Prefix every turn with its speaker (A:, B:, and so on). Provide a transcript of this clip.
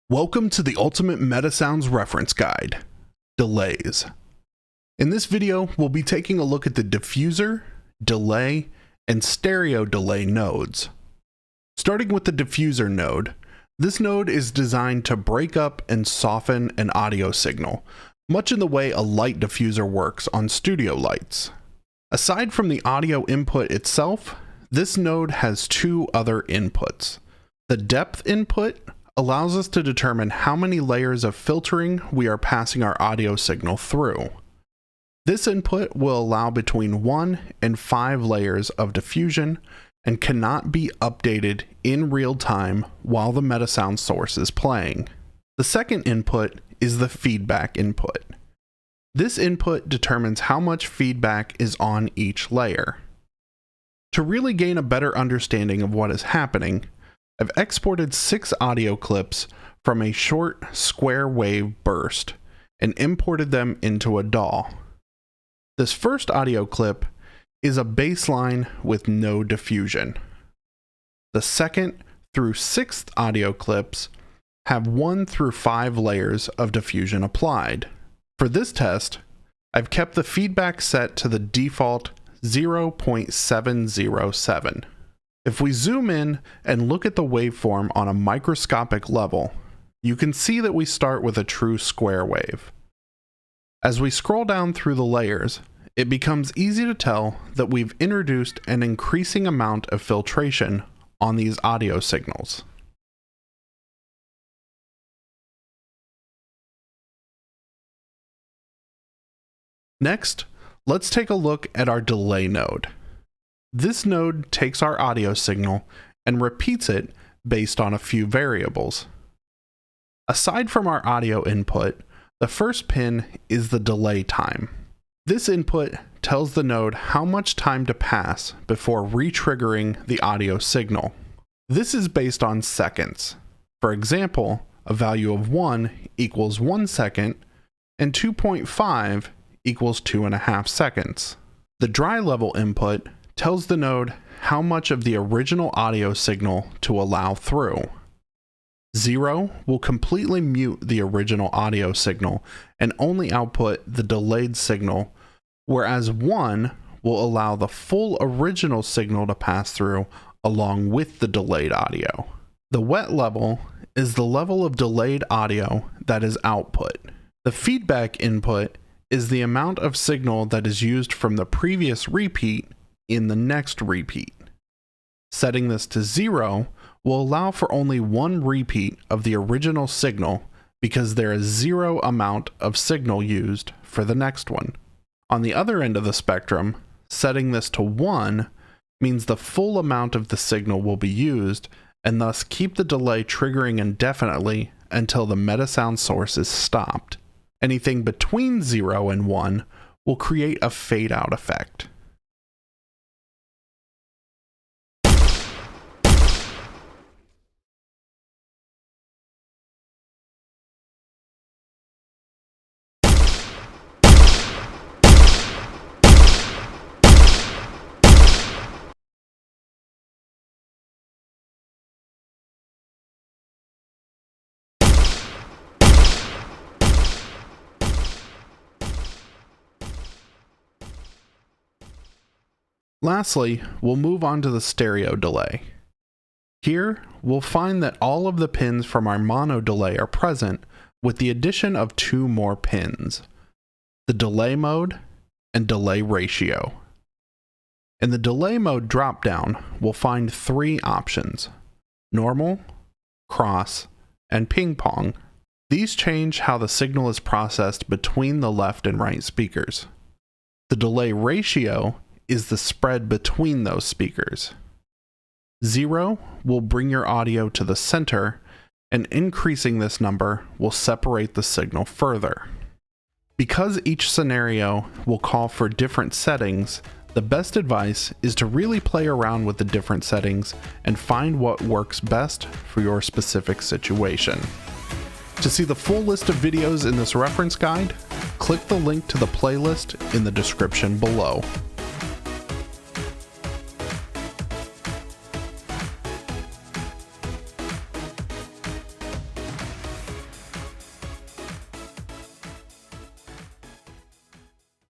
A: Welcome to the Ultimate MetaSounds Reference Guide, Delays. In this video, we'll be taking a look at the diffuser, delay, and stereo delay nodes. Starting with the diffuser node, this node is designed to break up and soften an audio signal, much in the way a light diffuser works on studio lights. Aside from the audio input itself, this node has two other inputs. The depth input allows us to determine how many layers of filtering we are passing our audio signal through. This input will allow between 1 and 5 layers of diffusion and cannot be updated in real time while the MetaSound source is playing. The second input is the feedback input. This input determines how much feedback is on each layer. To really gain a better understanding of what is happening, I've exported 6 audio clips from a short square wave burst and imported them into a DAW. This first audio clip is a baseline with no diffusion. The second through 6th audio clips have 1 through 5 layers of diffusion applied. For this test, I've kept the feedback set to the default 0.707. If we zoom in and look at the waveform on a microscopic level, you can see that we start with a true square wave. As we scroll down through the layers, it becomes easy to tell that we've introduced an increasing amount of filtration on these audio signals. Next, let's take a look at our delay node. This node takes our audio signal and repeats it based on a few variables. Aside from our audio input, the first pin is the delay time. This input tells the node how much time to pass before re-triggering the audio signal. This is based on seconds. For example, a value of 1 equals 1 second and 2.5 equals 2.5 seconds. The dry level input tells the node how much of the original audio signal to allow through. 0 will completely mute the original audio signal and only output the delayed signal, whereas 1 will allow the full original signal to pass through along with the delayed audio. The wet level is the level of delayed audio that is output. The feedback input is the amount of signal that is used from the previous repeat in the next repeat. Setting this to 0 will allow for only one repeat of the original signal because there is 0 amount of signal used for the next one. On the other end of the spectrum, setting this to 1 means the full amount of the signal will be used and thus keep the delay triggering indefinitely until the MetaSound source is stopped. Anything between 0 and 1 will create a fade out effect. Lastly, we'll move on to the stereo delay. Here, we'll find that all of the pins from our mono delay are present with the addition of 2 more pins, the delay mode and delay ratio. In the delay mode dropdown, we'll find 3 options: normal, cross, and ping pong. These change how the signal is processed between the left and right speakers. The delay ratio is the spread between those speakers. 0 will bring your audio to the center, and increasing this number will separate the signal further. Because each scenario will call for different settings, the best advice is to really play around with the different settings and find what works best for your specific situation. To see the full list of videos in this reference guide, click the link to the playlist in the description below.